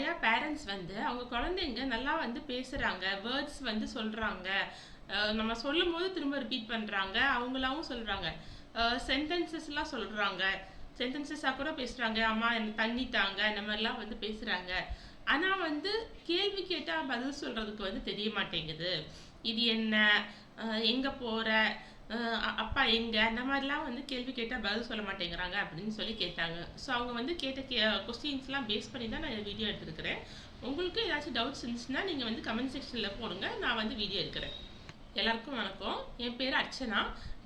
நிறையா பேரண்ட்ஸ் வந்து அவங்க குழந்தைங்க நல்லா வந்து பேசுகிறாங்க, வேர்ட்ஸ் வந்து சொல்கிறாங்க, நம்ம சொல்லும்போது திரும்ப ரிப்பீட் பண்ணுறாங்க, அவங்களாவும் சொல்கிறாங்க, சென்டென்சஸ்லாம் சொல்கிறாங்க, சென்டென்சஸாக கூட பேசுகிறாங்க, அம்மா எனக்கு தண்ணி தாங்க, இந்த மாதிரிலாம் வந்து பேசுகிறாங்க. ஆனால் வந்து கேள்வி கேட்டால் பதில் சொல்கிறதுக்கு வந்து தெரிய மாட்டேங்குது. இது என்ன, எங்கே போகிற, அப்பா எங்க, அந்த மாதிரிலாம் வந்து கேள்வி கேட்டால் பதில் சொல்ல மாட்டேங்கிறாங்க அப்படின்னு சொல்லி கேட்டாங்க. ஸோ அவங்க வந்து கேட்ட கொஸ்டின்ஸ்லாம் பேஸ் பண்ணி தான் நான் வீடியோ எடுத்துருக்கிறேன். உங்களுக்கு ஏதாச்சும் டவுட்ஸ் இருந்துச்சுன்னா நீங்கள் வந்து கமெண்ட் செக்ஷனில் போடுங்க, நான் வந்து வீடியோ எடுக்கிறேன். எல்லாருக்கும் வணக்கம். என் பேர் அர்ச்சனா.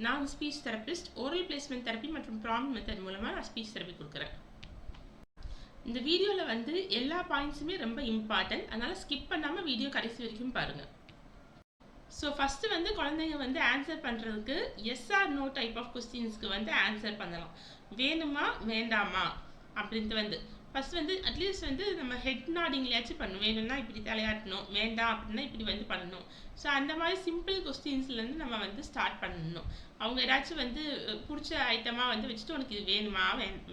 நான் speech therapist. Oral placement therapy மற்றும் ப்ராம்ப்ட் மெத்தட் மூலமாக நான் ஸ்பீச் தெரப்பி கொடுக்குறேன். இந்த வீடியோவில் வந்து எல்லா பாயிண்ட்ஸுமே ரொம்ப இம்பார்ட்டன்ட், அதனால் ஸ்கிப் பண்ணாமல் வீடியோ கடைசி வரைக்கும் பாருங்கள். ஸோ ஃபஸ்ட்டு வந்து குழந்தைங்க வந்து ஆன்சர் பண்ணுறதுக்கு yes or no type of கொஸ்டின்ஸ்க்கு வந்து ஆன்சர் பண்ணலாம். வேணுமா வேண்டாமா அப்படின்ட்டு வந்து ஃபஸ்ட் வந்து அட்லீஸ்ட் வந்து நம்ம ஹெட் நாடிங்லையாச்சும் பண்ணணும். வேணும்னா இப்படி தலையாட்டணும், வேண்டாம் அப்படின்னா இப்படி வந்து பண்ணணும். ஸோ அந்த மாதிரி சிம்பிள் கொஸ்டின்ஸ்லேருந்து நம்ம வந்து ஸ்டார்ட் பண்ணணும். அவங்க ஏதாச்சும் வந்து பிடிச்ச ஐட்டமாக வந்து வச்சுட்டு உனக்கு இது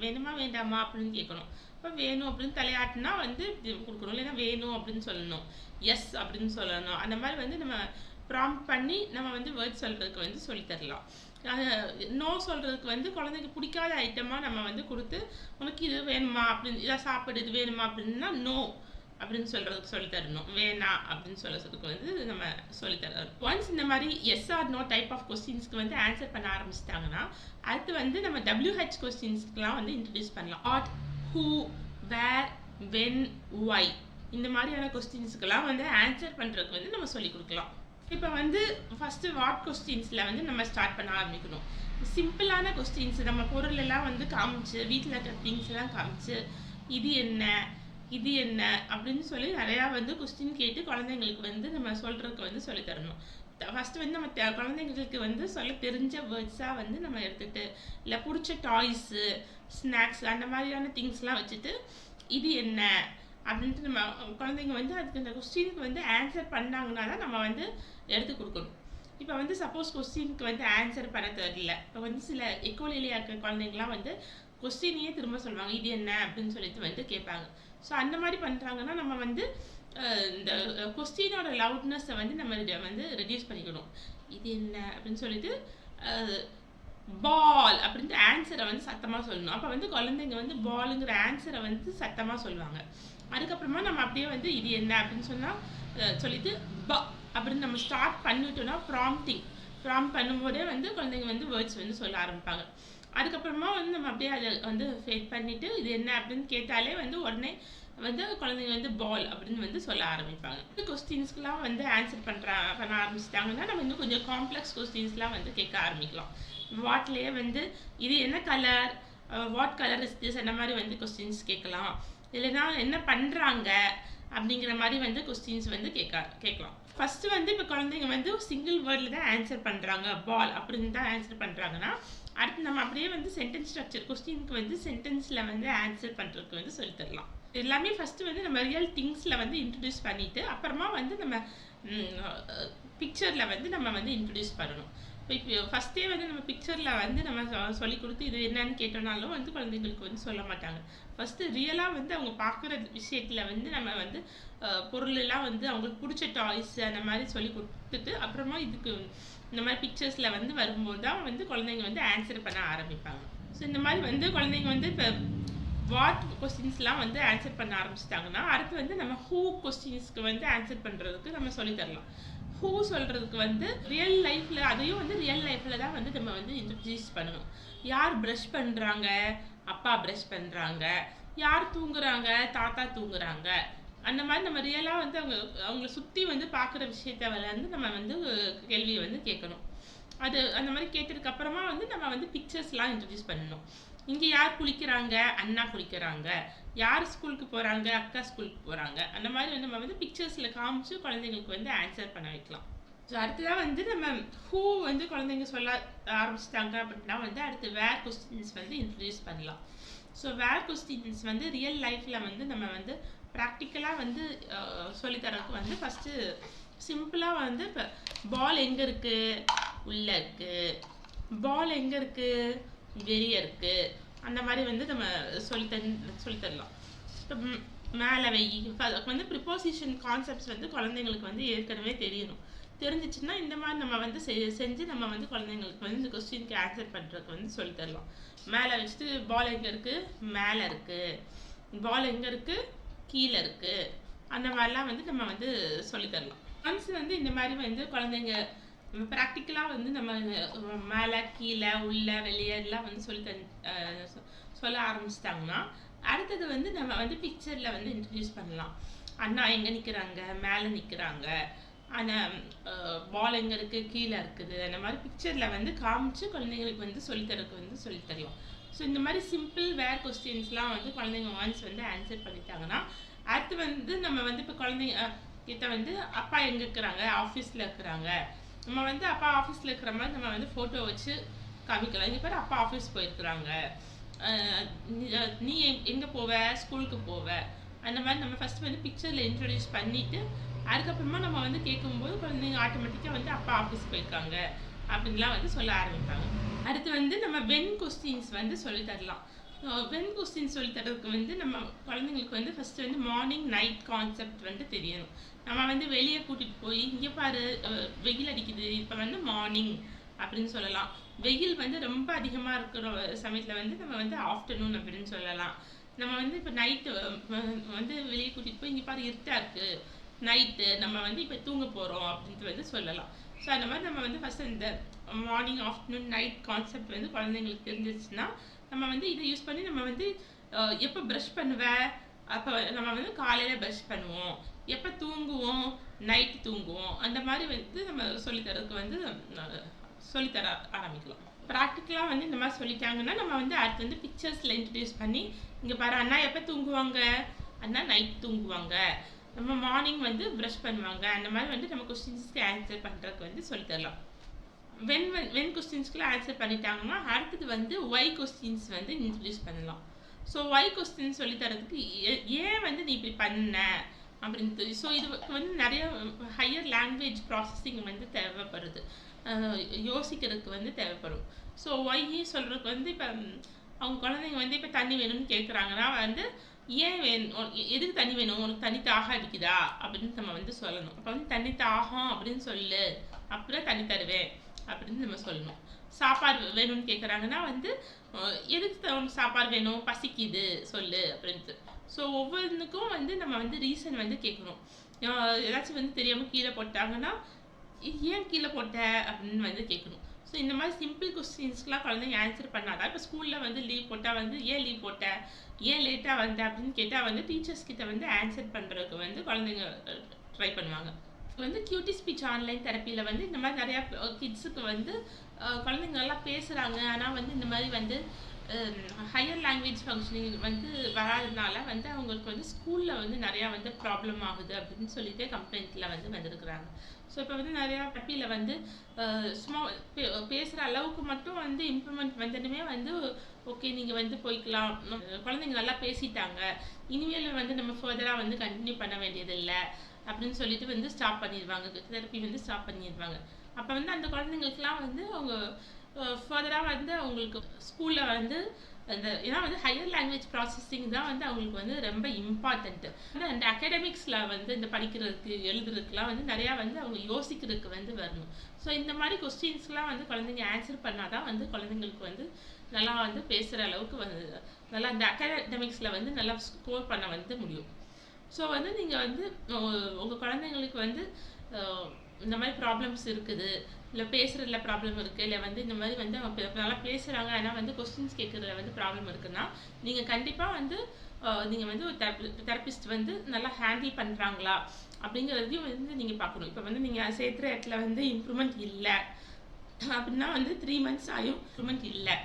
வேணுமா வேண்டாமா அப்படின்னு கேட்கணும். இப்போ வேணும் அப்படின்னு தலையாட்டினா வந்து கொடுக்கணும், இல்லைன்னா வேணும் அப்படின்னு சொல்லணும், எஸ் அப்படின்னு சொல்லணும். அந்த மாதிரி வந்து நம்ம ப்ராம்ப்ட் பண்ணி நம்ம வந்து வேர்ட் சொல்கிறதுக்கு வந்து சொல்லித்தரலாம். நோ சொல்கிறதுக்கு வந்து குழந்தைக்கு பிடிக்காத ஐட்டமாக நம்ம வந்து கொடுத்து உனக்கு இது வேணுமா அப்படின்னு, இதை சாப்பிடு, இது வேணுமா அப்படின்னா நோ அப்படின்னு சொல்கிறதுக்கு சொல்லித்தரணும். வேணாம் அப்படின்னு சொல்கிறதுக்கு வந்து நம்ம சொல்லித்தரணும். ஒன்ஸ் இந்த மாதிரி yes or no type of கொஸ்டின்ஸ்க்கு வந்து ஆன்சர் பண்ண ஆரம்பிச்சிட்டாங்கன்னா அடுத்து வந்து நம்ம WH கொஸ்டின்ஸ்க்குலாம் வந்து இன்ட்ரடியூஸ் பண்ணலாம். What, who, where, when, why இந்த மாதிரியான கொஸ்டின்ஸ்க்கெல்லாம் வந்து ஆன்சர் பண்ணுறதுக்கு வந்து நம்ம சொல்லிக் கொடுக்கலாம். இப்போ வந்து ஃபஸ்ட்டு வாட் கொஸ்டின்ஸில் வந்து நம்ம ஸ்டார்ட் பண்ண ஆரம்பிக்கணும். சிம்பிளான கொஸ்டின்ஸ் நம்ம பொருளெல்லாம் வந்து காமிச்சு, வீட்டில் இருக்கிற திங்ஸ் எல்லாம் காமிச்சு இது என்ன இது என்ன அப்படின்னு சொல்லி நிறையா வந்து கொஸ்டின் கேட்டு குழந்தைங்களுக்கு வந்து நம்ம சொல்கிறதுக்கு வந்து சொல்லித்தரணும். ஃபஸ்ட்டு வந்து நம்ம குழந்தைங்களுக்கு வந்து சொல்ல தெரிஞ்ச வேர்ட்ஸாக வந்து நம்ம எடுத்துகிட்டு, இல்லை பிடிச்ச டாய்ஸு, ஸ்நாக்ஸ் அந்த மாதிரியான திங்ஸ்லாம் வச்சுட்டு இது என்ன அப்படின்ட்டு நம்ம குழந்தைங்க வந்து அதுக்கு இந்த கொஸ்டினுக்கு வந்து ஆன்சர் பண்ணாங்கன்னா தான் நம்ம வந்து எடுத்து கொடுக்கணும். இப்போ வந்து சப்போஸ் கொஸ்டினுக்கு வந்து ஆன்சர் பண்ண தெரியல, இப்போ வந்து சில எக்கோலிலியா இருக்கிற குழந்தைங்களாம் வந்து கொஸ்டினையே திரும்ப சொல்லுவாங்க, இது என்ன அப்படின்னு சொல்லிட்டு வந்து கேட்பாங்க. ஸோ அந்த மாதிரி பண்ணுறாங்கன்னா நம்ம வந்து இந்த கொஸ்டினோட லவுட்னஸை வந்து நம்ம வந்து ரெடியூஸ் பண்ணிக்கணும். இது என்ன அப்படின்னு சொல்லிட்டு பால் அப்படின்ட்டு ஆன்சரை வந்து சத்தமாக சொல்லணும். அப்போ வந்து குழந்தைங்க வந்து பாலுங்கிற ஆன்சரை வந்து சத்தமாக சொல்லுவாங்க. அதுக்கப்புறமா நம்ம அப்படியே வந்து இது என்ன அப்படின்னு சொன்னால் சொல்லிட்டு அப்படின்னு நம்ம ஸ்டார்ட் பண்ணிட்டோம்னா ப்ராம்ப்ட் பண்ணும்போதே வந்து குழந்தைங்க வந்து வேர்ட்ஸ் வந்து சொல்ல ஆரம்பிப்பாங்க. அதுக்கப்புறமா வந்து நம்ம அப்படியே அதை வந்து ஃபேட் பண்ணிவிட்டு இது என்ன அப்படின்னு கேட்டாலே வந்து உடனே வந்து குழந்தைங்க வந்து பால் அப்படின்னு வந்து சொல்ல ஆரம்பிப்பாங்க. கொஸ்டின்ஸ்க்குலாம் வந்து ஆன்சர் பண்ண ஆரம்பிச்சிட்டாங்கன்னா நம்ம இன்னும் கொஞ்சம் காம்ப்ளெக்ஸ் கொஸ்டின்ஸ்லாம் வந்து கேட்க ஆரம்பிக்கலாம். வாட்லேயே வந்து இது என்ன colour, what colour is this அந்த மாதிரி வந்து கொஸ்டின்ஸ் கேட்கலாம். இல்லைன்னா என்ன பண்ணுறாங்க அப்படிங்கிற மாதிரி வந்து கொஸ்டின்ஸ் வந்து கேட்கலாம். ஃபஸ்ட்டு வந்து இப்போ குழந்தைங்க வந்து சிங்கிள் வேர்டில் தான் ஆன்சர் பண்ணுறாங்க, பால் அப்படின்னு தான் ஆன்சர் பண்ணுறாங்கன்னா அடுத்து நம்ம அப்படியே வந்து சென்டென்ஸ் ஸ்ட்ரக்சர் கொஸ்டினுக்கு வந்து சென்டென்ஸில் வந்து ஆன்சர் பண்ணுறதுக்கு வந்து சொல்லித்தரலாம். எல்லாமே ஃபஸ்ட்டு வந்து நம்ம ரியல் திங்ஸில் வந்து இன்ட்ரடியூஸ் பண்ணிவிட்டு அப்புறமா வந்து நம்ம பிக்சரில் வந்து நம்ம வந்து இன்ட்ரடியூஸ் பண்ணணும். இப்போ ஃபஸ்ட்டே வந்து நம்ம பிக்சரில் வந்து நம்ம சொல்லி கொடுத்து இது என்னன்னு கேட்டோம்னாலும் வந்து குழந்தைங்களுக்கு வந்து சொல்ல மாட்டாங்க. ஃபஸ்ட்டு ரியலாக வந்து அவங்க பார்க்குற விஷயத்தில் வந்து நம்ம வந்து பொருளெல்லாம் வந்து அவங்களுக்கு பிடிச்ச டாய்ஸ் அந்த மாதிரி சொல்லி கொடுத்துட்டு அப்புறமா இதுக்கு இந்த மாதிரி பிக்சர்ஸில் வந்து வரும்போது தான் வந்து குழந்தைங்க வந்து ஆன்சர் பண்ண ஆரம்பிப்பாங்க. ஸோ இந்த மாதிரி வந்து குழந்தைங்க வந்து இப்போ வாட் கொஸ்டின்ஸ்லாம் வந்து ஆன்சர் பண்ண ஆரம்பிச்சிட்டாங்கன்னா அடுத்து வந்து நம்ம ஹூ கொஸ்டின்ஸ்க்கு வந்து ஆன்சர் பண்ணுறதுக்கு நம்ம சொல்லித்தரலாம். ஹூ சொல்கிறதுக்கு வந்து ரியல் லைஃப்பில் அதையும் வந்து ரியல் லைஃப்பில் தான் வந்து நம்ம வந்து இன்ட்ரடியூஸ் பண்ணணும். யார் ப்ரஷ் பண்ணுறாங்க, அப்பா ப்ரஷ் பண்ணுறாங்க, யார் தூங்குறாங்க, தாத்தா தூங்குறாங்க, அந்த மாதிரி நம்ம ரியலாக வந்து அவங்கள சுற்றி வந்து பார்க்குற விஷயத்த வந்து நம்ம வந்து கேள்வியை வந்து கேட்கணும். அது அந்த மாதிரி கேட்டதுக்கப்புறமா வந்து நம்ம வந்து பிக்சர்ஸ்லாம் இன்ட்ரடியூஸ் பண்ணணும். இங்கே யார் குளிக்கிறாங்க, அண்ணா குளிக்கிறாங்க, யார் ஸ்கூலுக்கு போகிறாங்க, அக்கா ஸ்கூலுக்கு போகிறாங்க, அந்த மாதிரி வந்து நம்ம வந்து பிக்சர்ஸில் காமிச்சு குழந்தைங்களுக்கு வந்து ஆன்சர் பண்ண வைக்கலாம். ஸோ அடுத்ததான் வந்து நம்ம ஹூ வந்து குழந்தைங்க சொல்ல ஆரம்பிச்சிட்டாங்க அப்படின்னா வந்து அடுத்து வேர் கொஸ்டின்ஸ் வந்து இன்ட்ரடியூஸ் பண்ணலாம். ஸோ வேர் கொஸ்டின்ஸ் வந்து ரியல் லைஃப்பில் வந்து நம்ம வந்து ப்ராக்டிக்கலாக வந்து சொல்லித்தரக்கு வந்து ஃபஸ்ட்டு சிம்பிளாக வந்து இப்போ பால் எங்கே இருக்குது, உள்ளே இருக்குது, பால் எங்கே இருக்குது, வெளியே இருக்குது, அந்த மாதிரி வந்து நம்ம சொல்லித்தரலாம். மேலே வை. வந்து ப்ரிப்போசிஷன் கான்செப்ட்ஸ் வந்து குழந்தைங்களுக்கு வந்து ஏற்கனவே தெரியணும். தெரிஞ்சிச்சுன்னா இந்த மாதிரி நம்ம வந்து செஞ்சு நம்ம வந்து குழந்தைங்களுக்கு வந்து இந்த கொஸ்டினுக்கு ஆன்சர் பண்ணுறதுக்கு வந்து சொல்லி தரலாம். மேலே வச்சுட்டு பால் எங்கே இருக்குது, மேலே இருக்குது, பால் எங்கே இருக்குது, கீழே இருக்குது, அந்த மாதிரிலாம் வந்து நம்ம வந்து சொல்லித்தரலாம். ஒன்ஸ் வந்து இந்த மாதிரி வந்து குழந்தைங்க ப்ராக்டிக்கலாக வந்து நம்ம மேலே கீழே உள்ள வெளியே எல்லாம் வந்து சொல்ல ஆரம்பிச்சிட்டாங்கன்னா அடுத்தது வந்து நம்ம வந்து பிக்சரில் வந்து இன்ட்ரடியூஸ் பண்ணலாம். அண்ணா எங்கே நிற்கிறாங்க, மேலே நிற்கிறாங்க, ஆனால் பால் எங்கே இருக்குது, கீழே இருக்குது, அந்த மாதிரி பிக்சரில் வந்து காமிச்சு குழந்தைங்களுக்கு வந்து சொல்லித்தரக்கு வந்து சொல்லித்தரலாம். ஸோ இந்த மாதிரி சிம்பிள் வேர் கொஸ்டின்ஸ்லாம் வந்து குழந்தைங்க ஒன்ஸ் வந்து ஆன்சர் பண்ணிட்டாங்கன்னா அடுத்து வந்து நம்ம வந்து இப்போ குழந்தைங்க கிட்ட வந்து அப்பா எங்கே இருக்கிறாங்க, ஆஃபீஸில் இருக்கிறாங்க, நம்ம வந்து அப்பா ஆஃபீஸில் இருக்கிற மாதிரி நம்ம வந்து ஃபோட்டோ வச்சு காமிக்கலாம். இங்கே பேர் அப்பா ஆஃபீஸ் போயிருக்கிறாங்க, நீ எங்கே போவ, ஸ்கூலுக்கு போவ, அந்த மாதிரி நம்ம ஃபஸ்ட்டு வந்து பிக்சரில் இன்ட்ரடியூஸ் பண்ணிவிட்டு அதுக்கப்புறமா நம்ம வந்து கேட்கும்போது குழந்தைங்க ஆட்டோமேட்டிக்காக வந்து அப்பா ஆஃபீஸ் போயிருக்காங்க அப்படின்லாம் வந்து சொல்ல ஆரம்பிப்பாங்க. அடுத்து வந்து நம்ம வென் கொஸ்டின்ஸ் வந்து சொல்லித்தரலாம். வென் கொஸ்டின் சொல்லித்தரதுக்கு வந்து நம்ம குழந்தைங்களுக்கு வந்து ஃபஸ்ட்டு வந்து மார்னிங் நைட் கான்செப்ட் வந்து தெரியணும். நம்ம வந்து வெளியே கூட்டிகிட்டு போய் இங்கே பாரு வெயில் அடிக்குது, இப்போ வந்து மார்னிங் அப்படின்னு சொல்லலாம். வெயில் வந்து ரொம்ப அதிகமாக இருக்கிற சமயத்தில் வந்து நம்ம வந்து ஆஃப்டர்நூன் அப்படின்னு சொல்லலாம். நம்ம வந்து இப்போ நைட்டு வந்து வெளியே கூட்டிகிட்டு போய் இங்கே பாரு இருட்டாக இருக்குது, நைட்டு நம்ம வந்து இப்போ தூங்க போகிறோம் அப்படின்ட்டு வந்து சொல்லலாம். ஸோ அந்த மாதிரி நம்ம வந்து ஃபஸ்ட்டு இந்த மார்னிங் ஆஃப்டர்நூன் நைட் கான்செப்ட் வந்து குழந்தைங்களுக்கு தெரிஞ்சிச்சுன்னா நம்ம வந்து இதை யூஸ் பண்ணி நம்ம வந்து எப்போ ப்ரஷ் பண்ணுவேன், அப்போ நம்ம வந்து காலையில் ப்ரஷ் பண்ணுவோம், எப்போ தூங்குவோம், நைட் தூங்குவோம், அந்த மாதிரி வந்து நம்ம சொல்லித்தரதுக்கு வந்து சொல்லித்தர ஆரம்பிக்கலாம். ப்ராக்டிக்கலாக வந்து இந்த மாதிரி சொல்லிட்டாங்கன்னா நம்ம வந்து அடுத்து வந்து பிக்சர்ஸில் இன்ட்ரடியூஸ் பண்ணி இங்கே பாரு அண்ணா எப்போ தூங்குவாங்க, அண்ணா நைட் தூங்குவாங்க, நம்ம மார்னிங் வந்து ப்ரஷ் பண்ணுவாங்க, அந்த மாதிரி வந்து நம்ம கொஸ்டின்ஸ்க்கு ஆன்சர் பண்ணுறதுக்கு வந்து சொல்லித்தரலாம். வென் கொஸ்டின்ஸ்க்குலாம் ஆன்சர் பண்ணிட்டாங்கன்னா அடுத்தது வந்து ஒய் கொஸ்டின்ஸ் வந்து இன்ட்ரடியூஸ் பண்ணலாம். ஸோ ஒய் கொஸ்டின் சொல்லித்தரதுக்கு ஏன் வந்து நீ இப்படி பண்ண அப்படின்ட்டு. ஸோ இதுக்கு வந்து நிறைய ஹையர் லாங்குவேஜ் ப்ராசஸிங் வந்து தேவைப்படுது, யோசிக்கிறதுக்கு வந்து தேவைப்படும். ஸோ ஒய் சொல்கிறதுக்கு வந்து இப்போ அவங்க குழந்தைங்க வந்து இப்போ தண்ணி வேணும்னு கேட்குறாங்கன்னா வந்து ஏன் வேணும், எதுக்கு தண்ணி வேணும், உனக்கு தண்ணி தாகம் அடிக்குதா அப்படின்னு நம்ம வந்து சொல்லணும். அப்போ வந்து தண்ணி தாகம் அப்படின்னு சொல்லு, அப்புறம் தண்ணி தருவேன் அப்படின்னு நம்ம சொல்லணும். சாப்பாடு வேணும்னு கேட்குறாங்கன்னா வந்து எதுக்கு உனக்கு சாப்பாடு வேணும், பசிக்குது சொல்லு அப்படின்ட்டு. ஸோ ஒவ்வொன்றுக்கும் வந்து நம்ம வந்து ரீசன் வந்து கேட்கணும். ஏதாச்சும் வந்து தெரியாமல் கீழே போட்டாங்கன்னா ஏன் கீழே போட்ட அப்படின்னு வந்து கேட்கணும். ஸோ இந்த மாதிரி சிம்பிள் கொஸ்டின்ஸ்க்குலாம் குழந்தைங்க ஆன்சர் பண்ணாதான் இப்போ ஸ்கூலில் வந்து லீவ் போட்டால் வந்து ஏன் லீவ் போட்ட, ஏன் லேட்டாக வந்த அப்படின்னு கேட்டால் வந்து டீச்சர்ஸ் கிட்ட வந்து ஆன்சர் பண்ணுறதுக்கு வந்து குழந்தைங்க ட்ரை பண்ணுவாங்க. வந்து கியூட்டி ஸ்பீச் ஆன்லைன் தெரப்பியில் வந்து இந்த மாதிரி நிறையா கிட்ஸுக்கு வந்து குழந்தைங்க நல்லா பேசுகிறாங்க, ஆனால் வந்து இந்த மாதிரி வந்து ஹையர் லாங்குவேஜ் ஃபங்க்ஷனிங் வந்து வராதனால வந்து அவங்களுக்கு வந்து ஸ்கூலில் வந்து நிறையா வந்து ப்ராப்ளம் ஆகுது அப்படின்னு சொல்லிட்டு கம்ப்ளைண்ட்டில் வந்து வந்திருக்கிறாங்க. ஸோ இப்போ வந்து நிறையா தெரப்பியில் வந்து சும்மா பேசுகிற அளவுக்கு மட்டும் வந்து இம்ப்ரூவ்மெண்ட் வந்ததுமே வந்து ஓகே நீங்கள் வந்து போய்க்கலாம், குழந்தைங்க நல்லா பேசிட்டாங்க, இனிமேல் வந்து நம்ம ஃபர்தராக வந்து கண்டினியூ பண்ண வேண்டியதில்லை அப்படின்னு சொல்லிட்டு வந்து ஸ்டாப் பண்ணிடுவாங்க, தெரப்பி வந்து ஸ்டாப் பண்ணிடுவாங்க. அப்போ வந்து அந்த குழந்தைங்களுக்குலாம் வந்து அவங்க ஃபர்தராக வந்து அவங்களுக்கு ஸ்கூலில் வந்து அந்த ஏன்னா வந்து ஹையர் லாங்குவேஜ் ப்ராசஸிங் தான் வந்து அவங்களுக்கு வந்து ரொம்ப இம்பார்ட்டண்ட்டு. அந்த அகாடமிக்ஸில் வந்து இந்த படிக்கிறதுக்கு எழுதுறதுக்குலாம் வந்து நிறையா வந்து அவங்க யோசிக்கிறதுக்கு வந்து வரணும். ஸோ இந்த மாதிரி கொஸ்டின்ஸ்லாம் வந்து குழந்தைங்க ஆன்சர் பண்ணால் தான் வந்து குழந்தைங்களுக்கு வந்து நல்லா வந்து பேசுகிற அளவுக்கு வந்து நல்லா அந்த அகாடமிக்ஸில் வந்து நல்லா ஸ்கோர் பண்ண வந்து முடியும். ஸோ வந்து நீங்கள் வந்து உங்கள் குழந்தைங்களுக்கு வந்து இந்த மாதிரி ப்ராப்ளம்ஸ் இருக்குது, இல்லை பேசுகிறதுல ப்ராப்ளம் இருக்குது, இல்லை வந்து இந்த மாதிரி வந்து அவங்க நல்லா பேசுகிறாங்க ஆனால் வந்து கொஸ்டின்ஸ் கேட்குறதுல வந்து ப்ராப்ளம் இருக்குன்னா நீங்கள் கண்டிப்பாக வந்து நீங்கள் வந்து ஒரு தெரப்பிஸ்ட் வந்து நல்லா ஹேண்டில் பண்ணுறாங்களா அப்படிங்கிறதையும் வந்து நீங்கள் பார்க்கணும். இப்போ வந்து நீங்கள் சேர்த்துற இடத்துல வந்து இம்ப்ரூவ்மெண்ட் இல்லை அப்படின்னா வந்து 3 months ஆகும் இம்ப்ரூவ்மெண்ட் இல்லை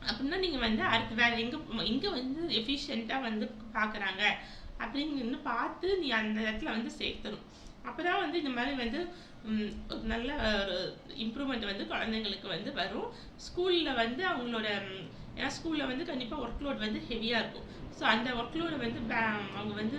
அப்படின்னா நீங்கள் வந்து அடுத்து வேறு எங்கே வந்து எஃபிஷியண்ட்டாக வந்து பார்க்குறாங்க அப்படின்னு பார்த்து நீ அந்த இடத்துல வந்து சேர்த்தணும். அப்போ தான் வந்து இந்த மாதிரி வந்து ஒரு நல்ல இம்ப்ரூவ்மெண்ட் வந்து குழந்தைங்களுக்கு வந்து வரும். ஸ்கூலில் வந்து அவங்களோட ஏன்னா ஸ்கூலில் வந்து கண்டிப்பாக ஒர்க் லோட் வந்து ஹெவியாக இருக்கும். ஸோ அந்த ஒர்க் லோடை வந்து அவங்க வந்து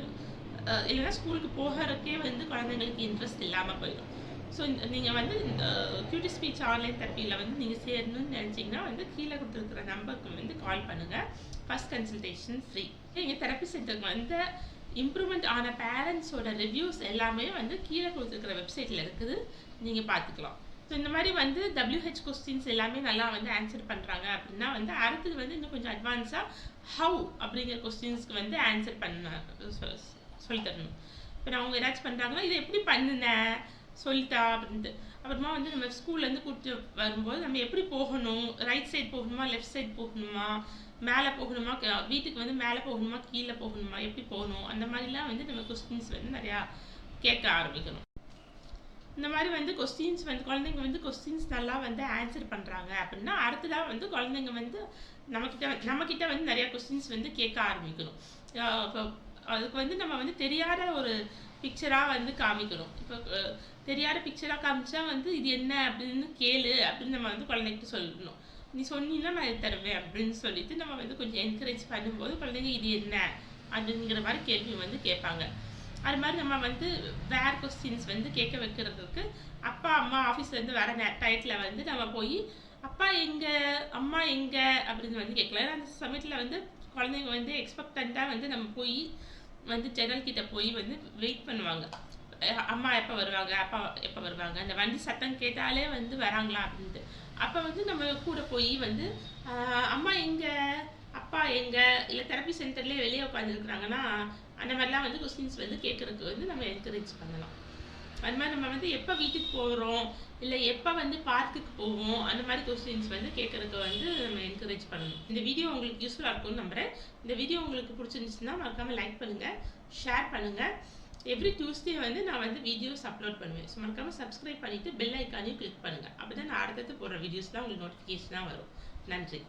இல்லைன்னா ஸ்கூலுக்கு போகிறதுக்கே வந்து குழந்தைங்களுக்கு இன்ட்ரெஸ்ட் இல்லாமல் போயிடும். ஸோ நீங்கள் வந்து இந்த கியூட்டி ஸ்பீச் ஆன்லைன் தெரப்பியில் வந்து நீங்கள் சேரணும்னு நினச்சிங்கன்னா வந்து கீழே கொடுத்துருக்குற நம்பருக்கு வந்து கால் பண்ணுங்கள். First consultation free. எங்கள் தெரப்பி சென்டருக்கு வந்து இம்ப்ரூவ்மெண்ட் ஆன பேரண்ட்ஸோட ரிவ்யூஸ் எல்லாமே வந்து கீழே கொடுத்துருக்கிற வெப்சைட்டில் இருக்குது, நீங்கள் பார்த்துக்கலாம். ஸோ இந்த மாதிரி வந்து WH கொஸ்டின்ஸ் எல்லாமே நல்லா வந்து ஆன்சர் பண்ணுறாங்க அப்படின்னா வந்து அடுத்தது வந்து இன்னும் கொஞ்சம் அட்வான்ஸாக ஹவு அப்படிங்கிற கொஸ்டின்ஸ்க்கு வந்து ஆன்சர் பண்ண சொல்லித்தரணும். இப்போ நான் அவங்க ஏதாச்சும் பண்ணுறாங்கன்னா இதை எப்படி பண்ணுனேன் சொல்லித்தா அப்படின்ட்டு. அப்புறமா வந்து நம்ம ஸ்கூல்லேருந்து கூப்பிட்டு வரும்போது நம்ம எப்படி போகணும், ரைட் சைடு போகணுமா லெஃப்ட் சைடு போகணுமா, மேலே போகணுமா வீட்டுக்கு வந்து மேலே போகணுமா கீழே போகணுமா, எப்படி போகணும், அந்த மாதிரிலாம் வந்து நம்ம கொஸ்டின்ஸ் வந்து நிறையா கேட்க ஆரம்பிக்கணும். இந்த மாதிரி வந்து கொஸ்டின்ஸ் வந்து குழந்தைங்க வந்து கொஸ்டின்ஸ் நல்லா வந்து ஆன்சர் பண்ணுறாங்க அப்படின்னா அடுத்ததாக வந்து குழந்தைங்க வந்து நம்மக்கிட்ட வந்து நிறையா கொஸ்டின்ஸ் வந்து கேட்க ஆரம்பிக்கணும். இப்போ அதுக்கு வந்து நம்ம வந்து தெரியாத ஒரு பிக்சராக வந்து காமிக்கணும். இப்போ தெரியாத பிக்சராக காமிச்சா வந்து இது என்ன அப்படின்னு கேளு அப்படின்னு நம்ம வந்து குழந்தைகிட்ட சொல்லணும். நீ சொன்னீங்கன்னா நான் இது தருவேன் அப்படின்னு சொல்லிட்டு நம்ம வந்து கொஞ்சம் என்கரேஜ் பண்ணும்போது குழந்தைங்க இது என்ன அப்படிங்கிற மாதிரி கேள்வி வந்து கேட்பாங்க. அது மாதிரி நம்ம வந்து வேர் கொஸ்டின்ஸ் வந்து கேட்க வைக்கிறதுக்கு அப்பா அம்மா ஆஃபீஸ்லேருந்து வர டயத்தில் வந்து நம்ம போய் அப்பா எங்கே அம்மா எங்கே அப்படின்னு வந்து கேட்கலாம். ஏன்னா அந்த சமயத்தில் வந்து குழந்தைங்க வந்து எக்ஸ்பெக்டண்ட்டாக வந்து நம்ம போய் வந்து ஜன்னல்கிட்ட போய் வந்து வெயிட் பண்ணுவாங்க. அம்மா எப்போ வருவாங்க, அப்பா எப்போ வருவாங்க, அந்த வண்டி சத்தம் கேட்டாலே வந்து வராங்களா அப்படின்ட்டு. அப்போ வந்து நம்ம கூட போய் வந்து அம்மா எங்கே அப்பா எங்கே இல்லை தெரப்பி சென்டர்லேயே வெளியே உட்காந்துருக்குறாங்கன்னா அந்த மாதிரிலாம் வந்து கொஸ்டின்ஸ் வந்து கேட்குறதுக்கு வந்து நம்ம என்கரேஜ் பண்ணலாம். அது மாதிரி நம்ம வந்து எப்போ வீட்டுக்கு போகிறோம் இல்லை எப்போ வந்து பார்க்குக்கு போவோம் அந்த மாதிரி கொஸ்டின்ஸ் வந்து கேட்குறதுக்கு வந்து நம்ம என்கரேஜ் பண்ணணும். இந்த வீடியோ உங்களுக்கு யூஸ்ஃபுல்லாக இருக்கும்னு நம்புகிறேன். இந்த வீடியோ உங்களுக்கு பிடிச்சிருந்துச்சுன்னா மறக்காமல் லைக் பண்ணுங்கள், ஷேர் பண்ணுங்கள். எவ்ரி டியூஸ்டே வந்து நான் வந்து வீடியோஸ் அப்லோட் பண்ணுவேன். ஸோ மறக்காமல் சப்ஸ்கிரைப் பண்ணிவிட்டு பெல் ஐக்கானையும் கிளிக் பண்ணுங்கள். அப்படி தான் நான் அடுத்தடுத்து போடுற வீடியோஸ்லாம் உங்களுக்கு நோட்டிஃபிகேஷனாக வரும். நன்றி.